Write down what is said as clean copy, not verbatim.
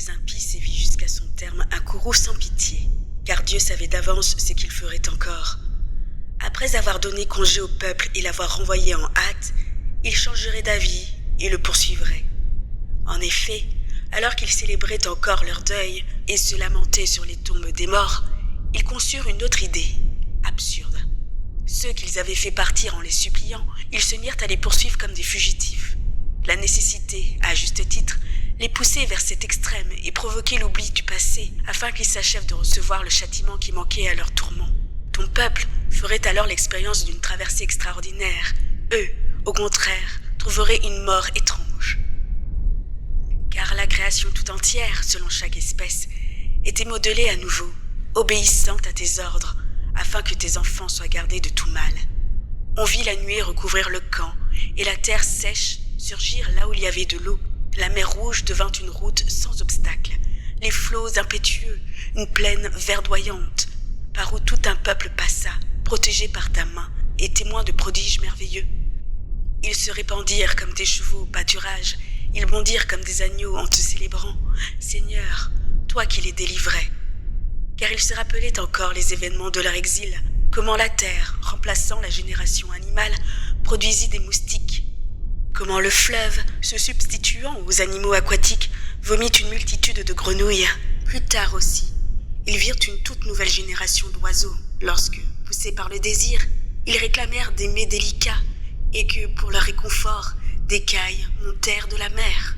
les impies sévit jusqu'à son terme un courroux sans pitié, car Dieu savait d'avance ce qu'il ferait encore. Après avoir donné congé au peuple et l'avoir renvoyé en hâte, il changerait d'avis et le poursuivrait. En effet, alors qu'ils célébraient encore leur deuil et se lamentaient sur les tombes des morts, ils conçurent une autre idée, absurde. Ceux qu'ils avaient fait partir en les suppliant, ils se mirent à les poursuivre comme des fugitifs. La nécessité, à juste titre, les poussait vers cet extrême et provoquait l'oubli du passé afin qu'ils s'achèvent de recevoir le châtiment qui manquait à leur tourment. Ton peuple ferait alors l'expérience d'une traversée extraordinaire. Eux, au contraire, trouveraient une mort étrange. Car la création tout entière, selon chaque espèce, était modelée à nouveau, obéissante à tes ordres, afin que tes enfants soient gardés de tout mal. On vit la nuée recouvrir le camp, et la terre sèche surgir là où il y avait de l'eau. La mer Rouge devint une route sans obstacle, les flots impétueux, une plaine verdoyante, par où tout un peuple passa, protégé par ta main, et témoin de prodiges merveilleux. Ils se répandirent comme des chevaux au pâturage, ils bondirent comme des agneaux en te célébrant, Seigneur, toi qui les délivrais. Car ils se rappelaient encore les événements de leur exil, comment la terre, remplaçant la génération animale, produisit des moustiques, comment le fleuve, se substituant aux animaux aquatiques, vomit une multitude de grenouilles. Plus tard aussi, ils virent une toute nouvelle génération d'oiseaux, lorsque, poussés par le désir, ils réclamèrent des mets délicats, et que, pour leur réconfort, des cailles montèrent de la mer.